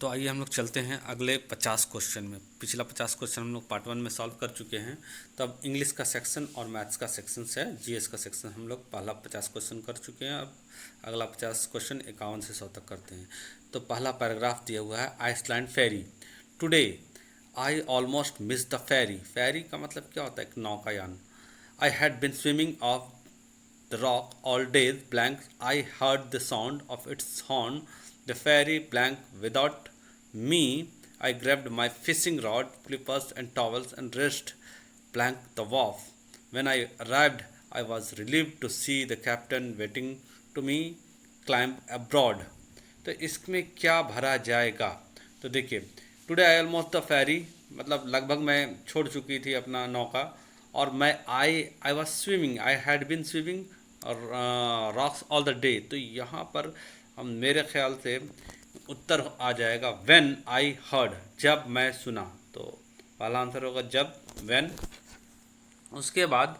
तो आइए हम लोग चलते हैं अगले 50 क्वेश्चन में। पिछला 50 क्वेश्चन हम लोग पार्ट 1 में सॉल्व कर चुके हैं। तो अब इंग्लिश का सेक्शन और मैथ्स का सेक्शन है, जीएस का सेक्शन हम लोग पहला 50 क्वेश्चन कर चुके हैं। अब अगला 50 क्वेश्चन 51 से 100 तक करते हैं। तो पहला पैराग्राफ दिया हुआ है, island ferry. Today I almost miss the ferry. Ferry का मतलब क्या होता है? एक नौकायान। I had been swimming off the rock all days blank. I heard the sound of its horn. The ferry blank without me. I grabbed my fishing rod, flippers and towels and rest blank the wharf. When I arrived, I was relieved to see the captain waiting to me climb aboard. तो इसमें क्या भरा जाएगा? तो देखिए, today I almost the fairy मतलब लगभग मैं छोड़ चुकी थी अपना नौका, और मैं I was swimming, I had been swimming rocks all the day. तो यहाँ पर हम मेरे ख्याल से उत्तर आ जाएगा व्हेन आई हर्ड, जब मैं सुना। तो पहला आंसर होगा जब, व्हेन। उसके बाद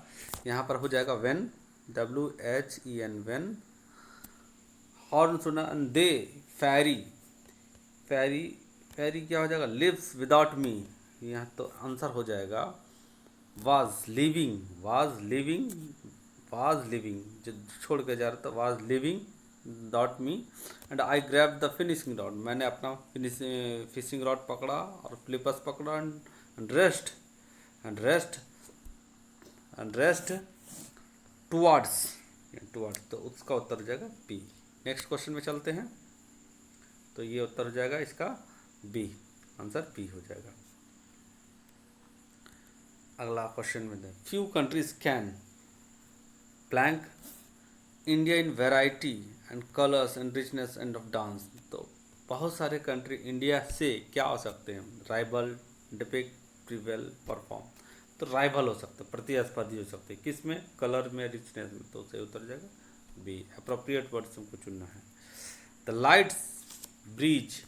यहाँ पर हो जाएगा व्हेन, WHEN, व्हेन। हॉर्न सुना, दे, फेरी, फेरी, फेरी क्या हो जाएगा? Lives without me. यहाँ तो आंसर हो जाएगा was living, was living, was living, जो छोड़ के जा रहा था, was living dot me. And I grab the finishing rod, मैंने अपना फिशिंग रॉड पकड़ा और फ्लिपर्स पकड़ा, and rest, and rest, and rest towards, towards. तो उसका उत्तर हो जाएगा बी। नेक्स्ट क्वेश्चन में चलते हैं। तो ये उत्तर हो जाएगा इसका बी, आंसर बी हो जाएगा। अगला क्वेश्चन में दें, few countries can blank India in variety and colours and richness end of dance. तो बहुत सारे कंट्री इंडिया से क्या हो सकते हैं? Rival, depict, prevail, perform. तो राइवल हो सकते हैं, प्रतिस्पर्धी हो सकते हैं। किस में? कलर में, रिचनेस में। तो सही उतर जाएगा बी। अप्रोप्रिएट वर्ड्स हमको चुनना है। The lights breach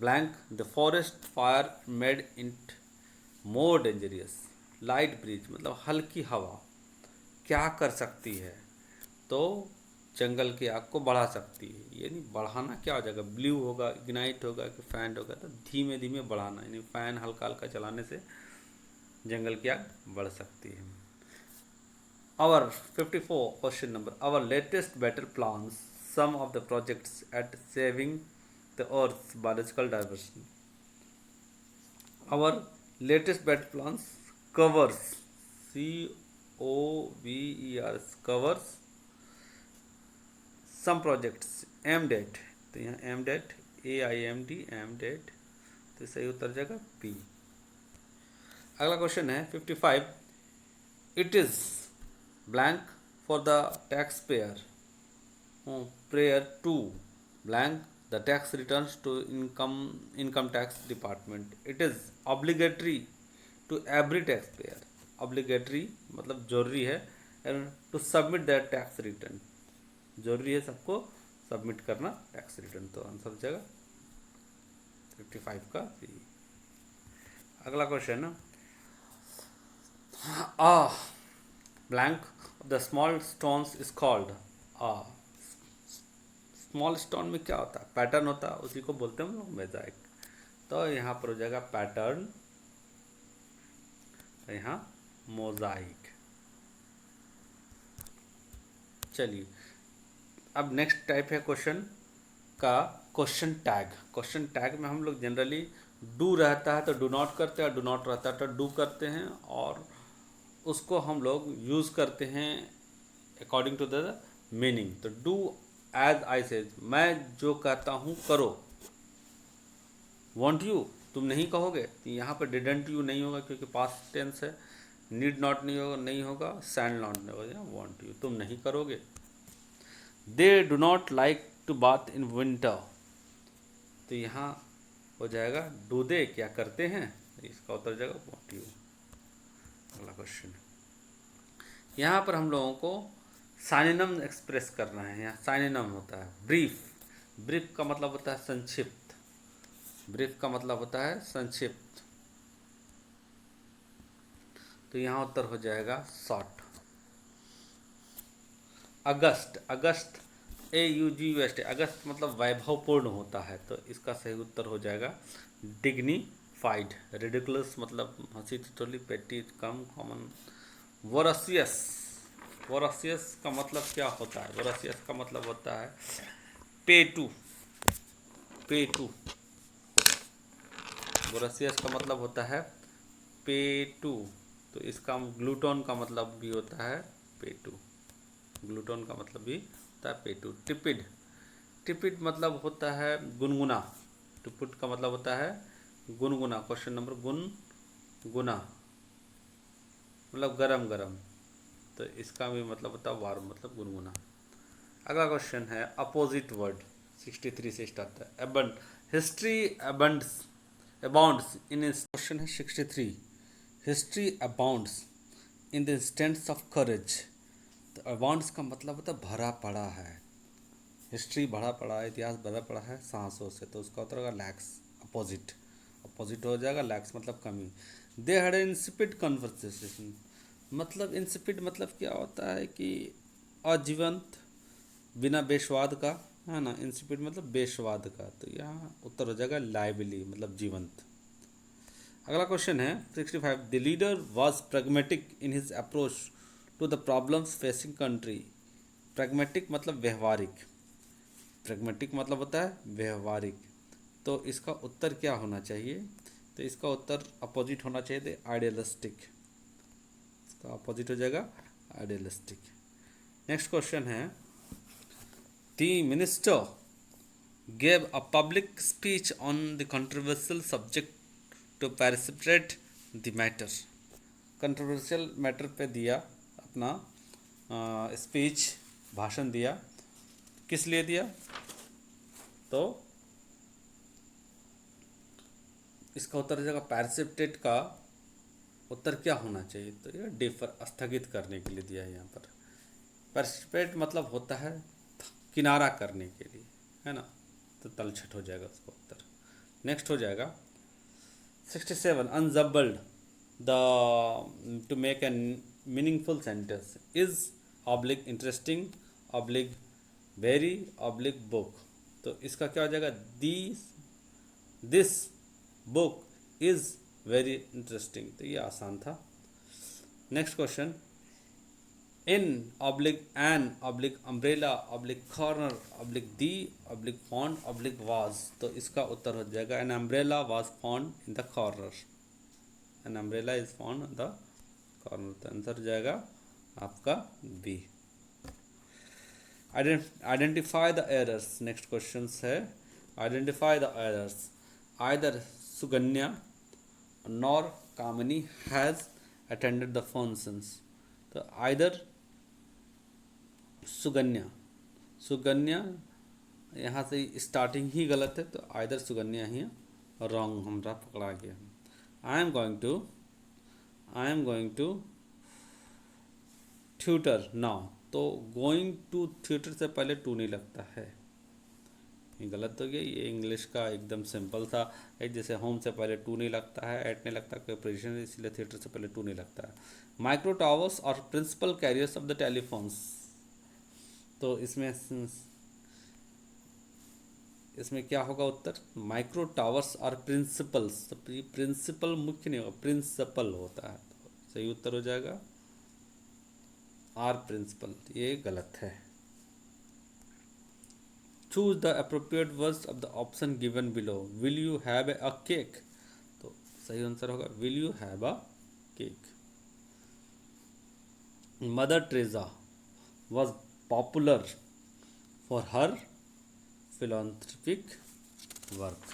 blank the forest fire made it more dangerous. Light breeze मतलब हल्की हवा क्या कर सकती है? तो जंगल की आग को बढ़ा सकती है। यानी बढ़ाना क्या हो जाएगा? ब्लू होगा, इग्नाइट होगा कि फैन होगा? तो धीमे धीमे बढ़ाना, यानी फैन हल्का हल्का चलाने से जंगल की आग बढ़ सकती है। Our 54 question number, our latest better plans some of the projects at saving the earth biological diversity. Our latest better plans covers, COVERS, covers some projects aimed at। तो यहाँ aimed at, AIMD, aimed at। तो सही उत्तर जाएगा B. अगला question है 55, it is blank for the tax payer prayer to blank the tax returns to income tax department. It is obligatory to every taxpayer, obligatory मतलब जरूरी है, to submit their tax return, जरूरी है सबको submit करना tax return. तो answer हो जाएगा 55 का सी। अगला question, blank the small stones is called. Small stone में क्या होता है? पैटर्न होता है, उसी को बोलते हैं हम लोग मोज़ाइक। तो यहाँ पर हो जाएगा पैटर्न, तो यहाँ मोज़ाइक। चलिए अब नेक्स्ट टाइप है क्वेश्चन का, क्वेश्चन टैग। क्वेश्चन टैग में हम लोग जनरली डू रहता है तो डू नॉट करते हैं, और डू नॉट रहता है तो डू करते हैं, और उसको हम लोग यूज़ करते हैं अकॉर्डिंग टू द मीनिंग। तो डू एज आई सेज, मैं जो कहता हूँ करो। वॉन्ट यू, तुम नहीं कहोगे। यहाँ पर डिडंट यू नहीं होगा क्योंकि पास्ट टेंस है। नीड नॉट नहीं होगा, सैंड नॉट नहीं होगा। वॉन्ट यू, तुम नहीं करोगे। They do not like to bath in winter. तो यहाँ हो जाएगा डू दे, क्या करते हैं? इसका उत्तर जाएगा वॉन्ट यू। अगला क्वेश्चन, यहाँ पर हम लोगों को साइनिनम एक्सप्रेस करना है। यहाँ साइनिनम होता है ब्रीफ। ब्रीफ का मतलब होता है संक्षिप्त। ब्रीफ का मतलब होता है संक्षिप्त। तो यहाँ उत्तर हो जाएगा शॉर्ट। अगस्त, अगस्त AUGUST, अगस्त मतलब वैभवपूर्ण होता है, तो इसका सही उत्तर हो जाएगा डिग्निफाइड। रिडिकुलस मतलब हंसी ठिठोली, पेटी कम कॉमन। वोरसियस, वोरसियस का मतलब क्या होता है? वोरसियस का मतलब होता है पेटू, पेटू। वोरसियस का मतलब होता है पेटू। तो इसका ग्लूटोन का मतलब भी होता है पेटू, ग्लूटोन का मतलब भी होता है पेटू। टिपिड, टिपिड मतलब होता है गुनगुना। टिपिड का मतलब होता है गुनगुना। क्वेश्चन नंबर गुनगुना मतलब गरम गरम, तो इसका भी मतलब होता है वार्म मतलब गुनगुना। अगला क्वेश्चन है अपोजिट वर्ड, 63 से स्टार्ट है। अबंड, हिस्ट्री अबंड्स, अबाउंड्स इन, क्वेश्चन है 63, history abounds in the instants of courage. तो अबाउंड्स का मतलब होता है भरा पड़ा है। हिस्ट्री भरा पड़ा है, इतिहास भरा पड़ा है साहसों से, तो उसका उत्तर होगा लैक्स। अपोजिट, अपोजिट हो जाएगा लैक्स मतलब कमी। दे हैड इंसिपिड कन्वर्सेशन, मतलब इंसिपिड मतलब क्या होता है कि अजीवंत, बिना बेस्वाद का, है ना। इंसिपिड मतलब बेस्वाद का, तो यहाँ उत्तर हो जाएगा लाइवली मतलब जीवंत। अगला क्वेश्चन है 65, the leader was pragmatic in his approach to the problems facing country. Pragmatic मतलब व्यवहारिक, प्रैग्मेटिक मतलब होता है व्यवहारिक, तो इसका उत्तर क्या होना चाहिए? तो इसका उत्तर अपोजिट होना चाहिए थे आइडियलिस्टिक, इसका अपोजिट हो जाएगा आइडियलिस्टिक। नेक्स्ट क्वेश्चन है, the minister gave a public speech on the controversial subject to precipitate the matter। Controversial matter पे दिया अपना स्पीच, भाषण दिया, किस लिए दिया? तो इसका उत्तर हो जाएगा पैरसिपिटेट का उत्तर क्या होना चाहिए? तो ये डिफर, स्थगित करने के लिए दिया है यहाँ पर। पैरसिपिटेट मतलब होता है किनारा करने के लिए, है ना, तो तलछट हो जाएगा उसका उत्तर। नेक्स्ट हो जाएगा 67, unjumbled the to make an meaningful sentence is oblique interesting oblique very oblique book. तो इसका क्या हो जाएगा? This book is very interesting, तो ये आसान था। Next question, in oblique an oblique umbrella oblique corner oblique the oblique found oblique was, तो इसका उत्तर हो जाएगा an umbrella was found in the corner, an umbrella is found in the corner, तो आंसर हो जाएगा आपका B. Identify the errors, next question है identify the errors. Either Suganya nor Kamini has attended the functions. तो आइदर सुगन्या, सुगन्या यहाँ से starting ही गलत है, तो आइदर सुगन्या ही रॉन्ग हमारा पकड़ा गया। I am going to tutor now, तो गोइंग टू ट्यूटर से पहले टू नहीं लगता है, ये गलत हो गया। ये इंग्लिश का एकदम सिंपल था, एक जैसे होम से पहले टू नहीं लगता है, एट नहीं लगता, कोई पोजिशन, इसलिए थिएटर से पहले टू नहीं लगता है। माइक्रो टावर्स और principal carriers of the telephones, तो इसमें क्या होगा उत्तर? माइक्रो टावर्स और प्रिंसिपल्स, तो प्रिंसिपल मुख्य नहीं होगा, प्रिंसिपल होता है, तो सही उत्तर हो जाएगा आर प्रिंसिपल, ये गलत है। Choose the appropriate words of the option given below. Will you have a cake, तो सही आंसर होगा will you have a cake. Mother Teresa was popular for her philanthropic work.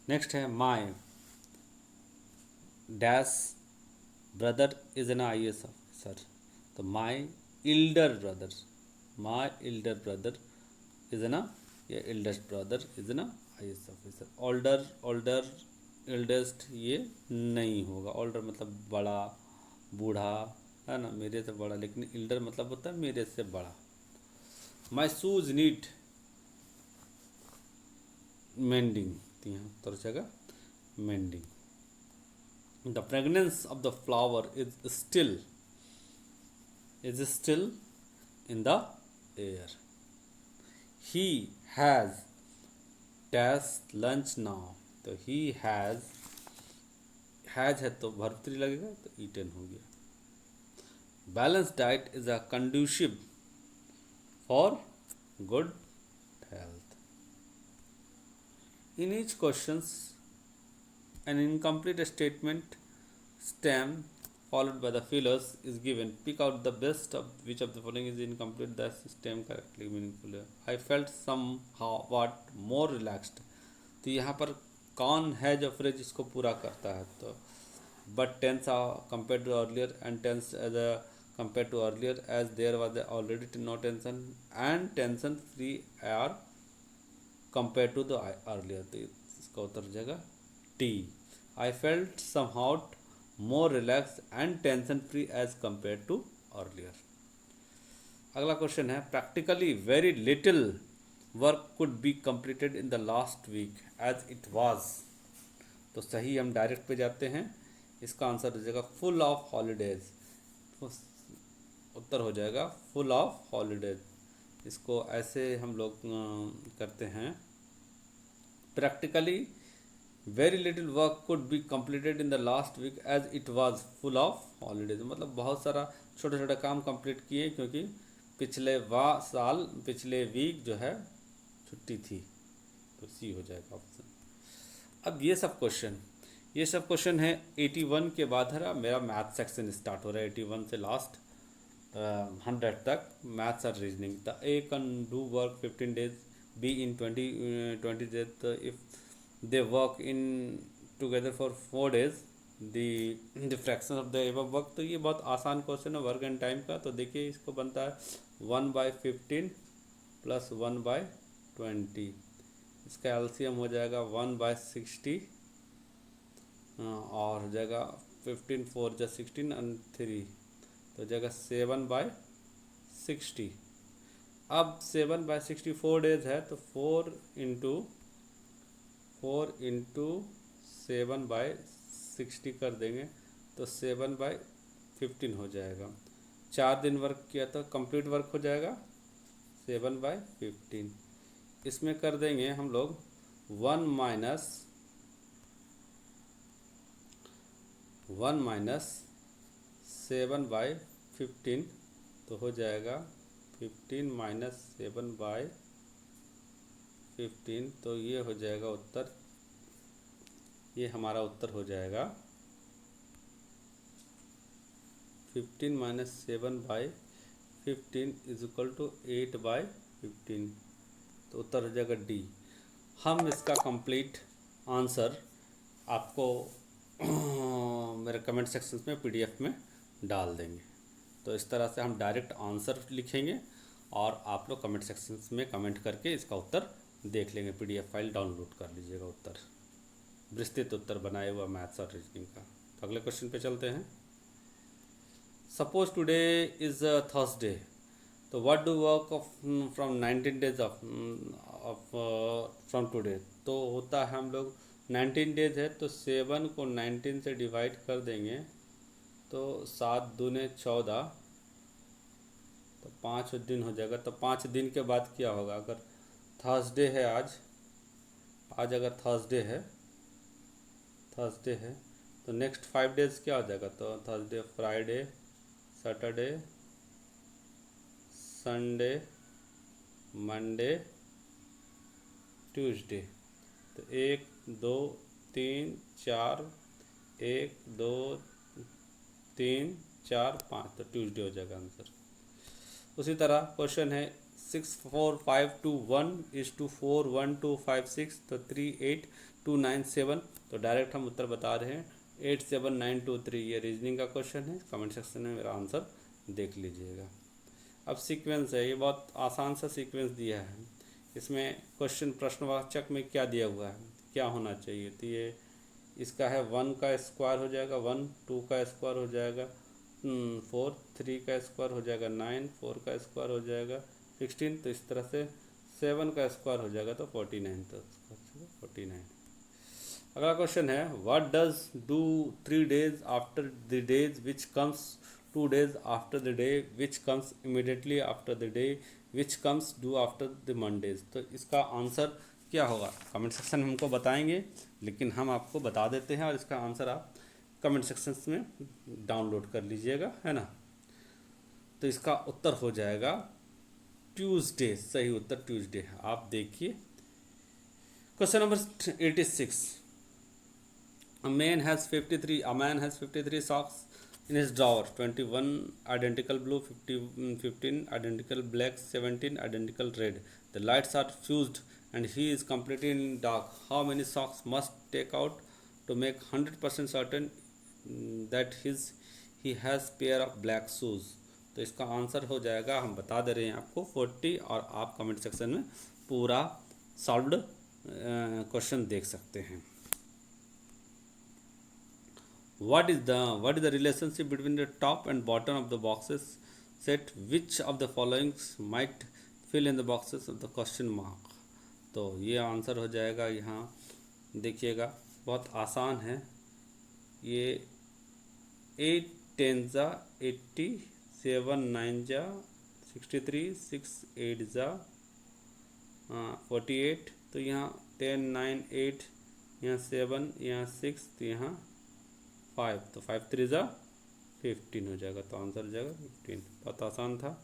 Next है my dash brother is an IAS officer, तो my elder brother, my elder brother is an, ये eldest brother is an IAS officer. Older, older, eldest ये नहीं होगा। Older मतलब बड़ा, बूढ़ा, है ना, मेरे से बड़ा, लेकिन इल्डर मतलब होता है मेरे से बड़ा। माई शूज नीड मेंडिंग, यहाँ उत्तर जगह mending. The fragrance of the flower is still in the air. He has test lunch now, तो ही हैज़ है तो वर्ब थ्री लगेगा, तो ईटन हो गया। Balance diet is a conducive for good health. In each questions, an incomplete statement stem followed by the fillers is given. Pick out the best of which of the following is incomplete. The stem correctly meaningful. I felt somehow what more relaxed. तो यहाँ पर कौन है जो phrase इसको पूरा करता है, तो but tense compare to earlier and tense as a compare to earlier as there was already no tension and tension free are compare to the earlier, तो इसका उत्तर हो जाएगा T. I felt somehow more relax and tension free as compare to earlier. अगला question है, practically very little work could be completed in the last week as it was. तो सही हम डायरेक्ट पे जाते हैं, इसका आंसर हो जाएगा फुल ऑफ हॉलीडेज। उत्तर हो जाएगा फुल ऑफ हॉलीडेज। इसको ऐसे हम लोग करते हैं, practically very little work could be completed in the last week as it was full of holidays. मतलब बहुत सारा छोटे छोटे काम कंप्लीट किए क्योंकि पिछले वीक जो है छुट्टी थी, तो सी हो जाएगा ऑप्शन। अब ये सब क्वेश्चन है 81 के बाद है मेरा मैथ सेक्शन स्टार्ट हो रहा है। 81 से लास्ट 100 तक मैथ्स और reasoning. The A can do work 15 days, be in 20 days, if they work in together for 4 days, the fraction of the above work। तो ये बहुत आसान क्वेश्चन है वर्क एंड टाइम का। तो देखिए इसको बनता है 1/15 प्लस 1/20, इसका एलसीएम हो जाएगा 1/60 और हो जाएगा 15 4 जा 16 एंड 3, तो हो जाएगा 7/60। अब 7/60 4 days है, तो 4 इंटू 7/60 कर देंगे तो 7/15 हो जाएगा। 4 दिन वर्क किया तो कंप्लीट वर्क हो जाएगा 7/15। इसमें कर देंगे हम लोग 1 माइनस 7/15, तो हो जाएगा 15 माइनस 7/15, तो ये हो जाएगा उत्तर। ये हमारा उत्तर हो जाएगा 15 माइनस 7/15 इज इक्वल टू 8/15, तो उत्तर हो जाएगा डी। हम इसका कंप्लीट आंसर आपको मेरे कमेंट सेक्शन में पीडीएफ में डाल देंगे। तो इस तरह से हम डायरेक्ट आंसर लिखेंगे और आप लोग कमेंट सेक्शन में कमेंट करके इसका उत्तर देख लेंगे। पीडीएफ फाइल डाउनलोड कर लीजिएगा उत्तर, विस्तृत उत्तर बनाए हुआ मैथ्स और रीजनिंग का। तो अगले क्वेश्चन पे चलते हैं। सपोज टुडे इज़ थर्सडे, तो what do work of from 19 days of from today. तो होता है हम लोग 19 days है, तो 7 को 19 से डिवाइड कर देंगे तो 7 दूने 14, तो 5 दिन हो जाएगा। तो 5 दिन के बाद क्या होगा, अगर थर्सडे है आज अगर थर्सडे है तो नेक्स्ट 5 days क्या हो जाएगा, तो Thursday Friday Saturday Sunday Monday Tuesday, तो 1 2 3 4 1 2 3 4 5, तो ट्यूसडे हो जाएगा आंसर। उसी तरह क्वेश्चन है 6 4 5 2 1 is to 4 1 2 5 6, तो 3 8 2 9 7, तो डायरेक्ट हम उत्तर बता रहे हैं 8 7 9 2 3। ये रीजनिंग का क्वेश्चन है, कमेंट सेक्शन में मेरा आंसर देख लीजिएगा। अब सीक्वेंस है, ये बहुत आसान सा सीक्वेंस दिया है। इसमें क्वेश्चन प्रश्नवाचक में क्या दिया हुआ है, क्या होना चाहिए, तो ये इसका है 1 का स्क्वायर हो जाएगा 1, 2 का स्क्वायर हो जाएगा 4, 3 का स्क्वायर हो जाएगा 9, 4 का स्क्वायर हो जाएगा 16, तो इस तरह से 7 का स्क्वायर हो जाएगा तो 49, तो 49। अगला क्वेश्चन है, what does do 3 days after the days which comes 2 days after the day which comes immediately after the day which comes do after the Mondays. तो इसका आंसर क्या होगा कमेंट सेक्शन में हमको बताएंगे, लेकिन हम आपको बता देते हैं और इसका आंसर आप कमेंट सेक्शन में डाउनलोड कर लीजिएगा, है ना। तो इसका उत्तर हो जाएगा ट्यूसडे, सही उत्तर ट्यूसडे। आप देखिए question number 86। A man has 53 socks in his drawer. 21 identical blue, 15 identical black, 17 identical red. The lights are fused and he is completely in dark. How many socks must take out to make 100% certain that he has pair of black shoes? तो इसका answer हो जाएगा, हम बता दे रहे हैं आपको 40, और आप कमेंट सेक्शन में पूरा सॉल्व्ड क्वेश्चन देख सकते हैं। What is the relationship between the top and bottom of the boxes set? Which of the following might fill in the boxes of the question mark? तो ये आंसर हो जाएगा, यहाँ देखिएगा बहुत आसान है ये। 8 10 जा 80, 7 9 जा 63, 6 8 जा 48। तो यहाँ 10 9 8, यहाँ 7, यहाँ 6, तो यहाँ 5, तो 5 3 जा 15 हो जाएगा। तो आंसर हो जाएगा 15। बहुत आसान था।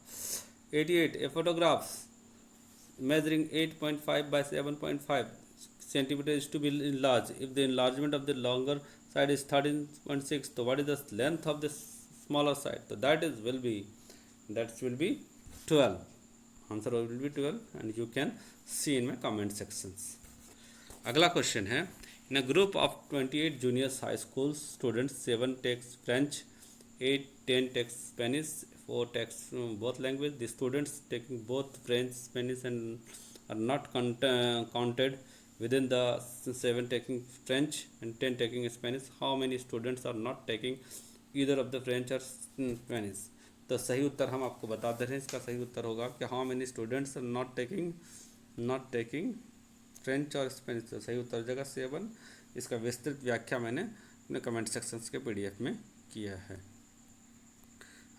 88 ए photographs measuring 8.5 by 7.5 centimeter is to be enlarged if the enlargement of the longer side is 13.6. So what is the length of the smaller side? So that will be 12. Answer will be 12 and you can see in my comment sections. अगला question है, in a group of 28 junior high school students, 7 takes French, 8 10 takes Spanish, 4 takes both language. The students taking both French, Spanish and are not counted within the 7 taking French and 10 taking Spanish. How many students are not taking either of the French or Spanish? तो सही उत्तर हम आपको बता दे रहे हैं। इसका सही उत्तर होगा कि how many students are not taking French और स्पेनिश। तो सही उत्तर हो जाएगा 7। इसका विस्तृत व्याख्या मैंने अपने कमेंट सेक्शंस के PDF में किया है।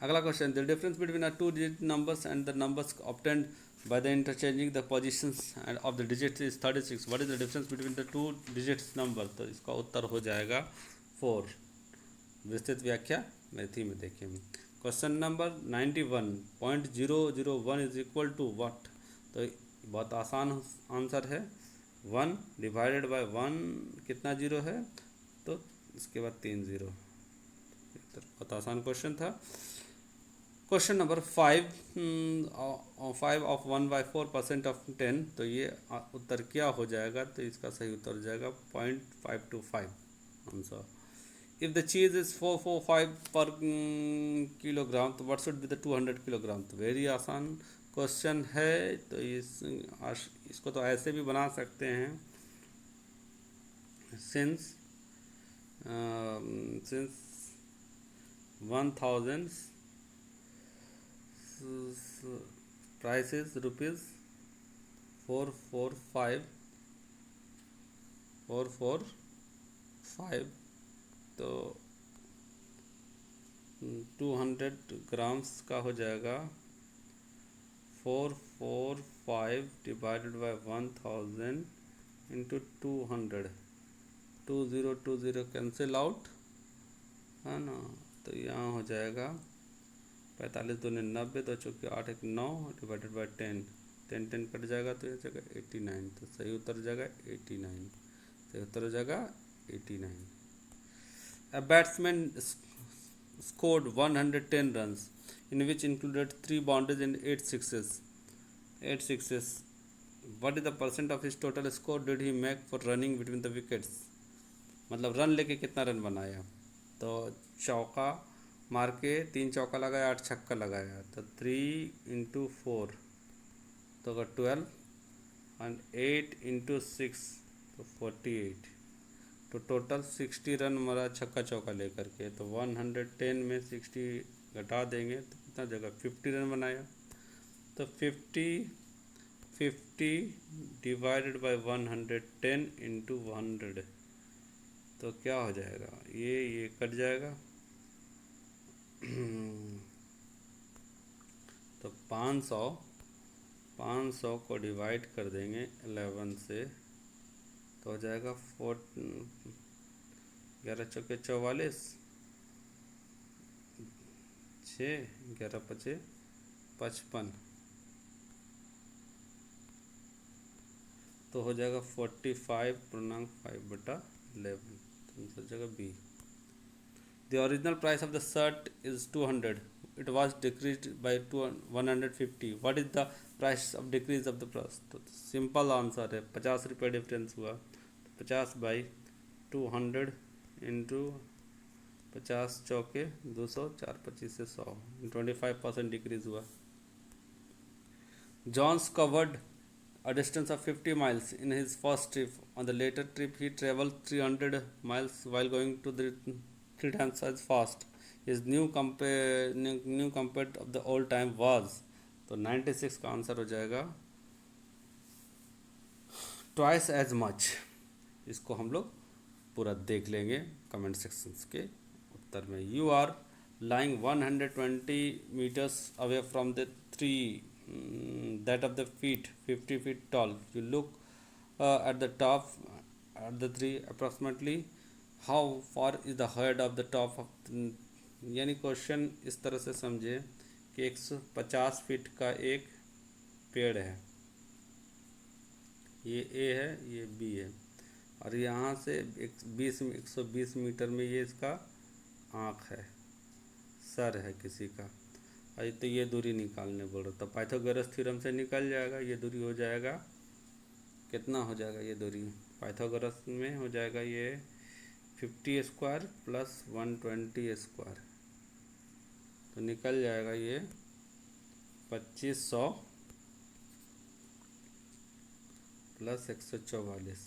अगला question, the difference between a 2 digit numbers and the numbers obtained by the interchanging the positions end of the digits is 36। What is the difference between the 2 digits number? तो इसका उत्तर हो जाएगा 4। विस्तृत व्याख्या मेथी में देखें। Question number 91, 0.001 is equal to what? तो बहुत आसान आंसर है, 1 डिवाइडेड बाय 1 कितना जीरो है, तो इसके बाद 3 0। बहुत आसान क्वेश्चन था। Question number 5 of 1/4% of 10। तो ये उत्तर क्या हो जाएगा? तो इसका सही उत्तर हो जाएगा 0.525 आंसर। इफ द चीज इज 445 पर किलोग्राम, तो what should be the 200 kilogram? तो वेरी आसान क्वेश्चन है। तो इसको तो ऐसे भी बना सकते हैं, सिंस 1000 प्राइस इज रुपीज़ 445, तो 200 ग्राम्स का हो जाएगा 445 divided by 1000 into 200। 20 cancel out, है ना। तो यहाँ हो जाएगा 45 दूनी 90, तो चूँकि 8 1 9 डिवाइडेड बाय 10 10 कट जाएगा, तो ये जगह 89। तो सही उत्तर हो जाएगा 89। सही उत्तर हो जाएगा 89। A batsman scored 110 runs, in which included 3 boundaries and 8 sixes. What is the percent of his total score did he make for running between the wickets? मतलब रन लेके कितना रन बनाया? तो चौका मार के 3 चौका लगाया, 8 छक्का लगाया, तो 3 × 4 तो अगर 12 एंड 8 × 6 तो 48। तो टोटल 60 रन मारा छक्का चौका लेकर के। तो 110 में 60 घटा देंगे तो कितना जगह 50 रन बनाया। तो 50 डिवाइडेड बाय 110 इंटू 100, तो क्या हो जाएगा? ये कट जाएगा तो 500 500 को डिवाइड कर देंगे 11 से तो हो जाएगा 11 चौके 44, 6 11 पचे 55, तो हो जाएगा 45.5/11, तो आंसर हो जाएगा B. The original price of the shirt is 200. It was decreased by 150. What is the price of decrease of the price? तो सिंपल आंसर है, 50 रुपये डिफरेंस हुआ, तो 50/200 इंटू 50 चौके 200, 4 25 से 100, 25% डिक्रीज हुआ। Johns covered a distance of 50 miles in his first trip. On the later trip, he traveled 300 miles while going to the 3 times as fast. His new compared of the old time was, तो 96 का answer हो जाएगा twice as much. इसको हम लोग पूरा देख लेंगे कमेंट सेक्शंस के उत्तर में। You are lying 120 meters away from the tree that of the feet 50 feet tall. You look at the top at the tree approximately how far is the head of the top of यानी question इस तरह से समझे कि 150 feet का एक पेड़ है, ये ए है, ये बी है, और यहाँ से 120 मीटर में ये इसका आँख है, सर है किसी का, और तो ये दूरी निकालने बोल रहा, तो पाइथागोरस थ्योरम से निकल जाएगा। ये दूरी हो जाएगा, कितना हो जाएगा ये दूरी पाइथागोरस में हो जाएगा ये 50 स्क्वायर प्लस 120 स्क्वायर, तो निकल जाएगा ये 2500 प्लस 144,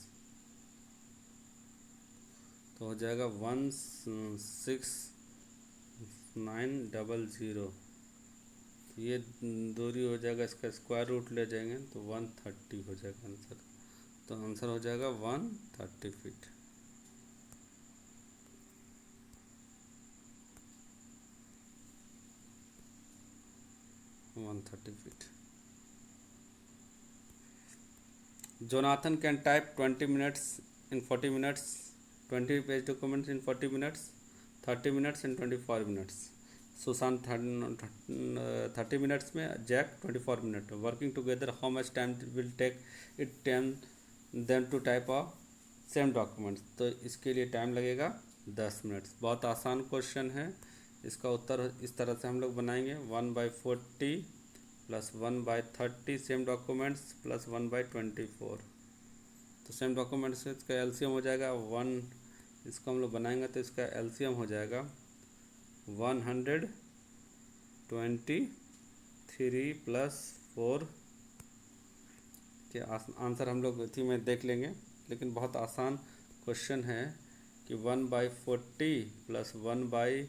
तो हो जाएगा 16900। ये दूरी हो जाएगा, इसका स्क्वायर रूट ले जाएंगे तो 130 हो जाएगा आंसर, तो आंसर हो जाएगा 130 feet. Jonathan can type 20 minutes in 40 minutes, 20 page documents in 40 minutes, 30 minutes and 24 minutes. Sushant 30 minutes में, Jack 24 minutes. Working together, how much time will take it them to type a same documents? तो इसके लिए time लगेगा 10 minutes. बहुत आसान question है, इसका उत्तर इस तरह से हम लोग बनाएंगे 1/40 प्लस 1/30 सेम डॉक्यूमेंट्स प्लस 1/24, तो सेम डॉक्यूमेंट्स से इसका एलसीएम हो जाएगा 1, इसको हम लोग बनाएंगे तो इसका एलसीएम हो जाएगा 123 प्लस 4 के आंसर हम लोग इसी में देख लेंगे, लेकिन बहुत आसान क्वेश्चन है कि 1/40 प्लस 1/30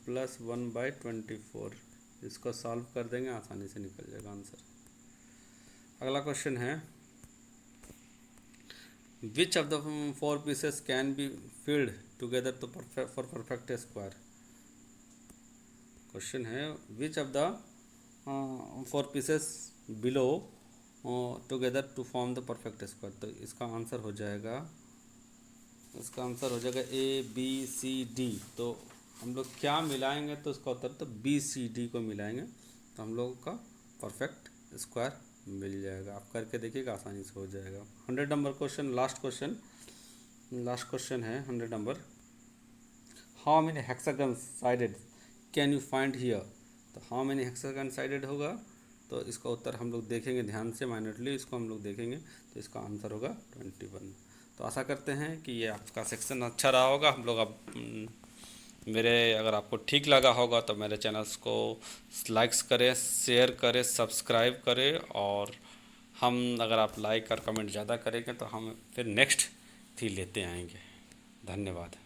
प्लस 1/24, इसको सॉल्व कर देंगे, आसानी से निकल जाएगा आंसर। अगला क्वेश्चन है which of the 4 pieces can be filled together to for perfect square. Question है which of the 4 pieces below together to form the perfect square, तो इसका आंसर हो जाएगा ए बी सी डी। तो हम लोग क्या मिलाएंगे तो इसका उत्तर तो बी सी डी को मिलाएंगे तो हम लोगों का परफेक्ट स्क्वायर मिल जाएगा। आप करके देखिएगा, आसानी से हो जाएगा। 100 नंबर क्वेश्चन, लास्ट क्वेश्चन है 100 number. How many hexagon sided can you find here, तो हाउ मेनी हेक्सागन साइडेड होगा तो इसका उत्तर हम लोग देखेंगे ध्यान से, माइनरली इसको हम लोग देखेंगे तो इसका आंसर होगा 21। तो आशा करते हैं कि ये आपका सेक्शन अच्छा रहा होगा। हम लोग अब अगर आपको ठीक लगा होगा तो मेरे चैनल्स को लाइक्स करें, शेयर करें, सब्सक्राइब करें, और अगर आप लाइक और कमेंट ज़्यादा करेंगे तो हम फिर नेक्स्ट थी लेते आएंगे। धन्यवाद।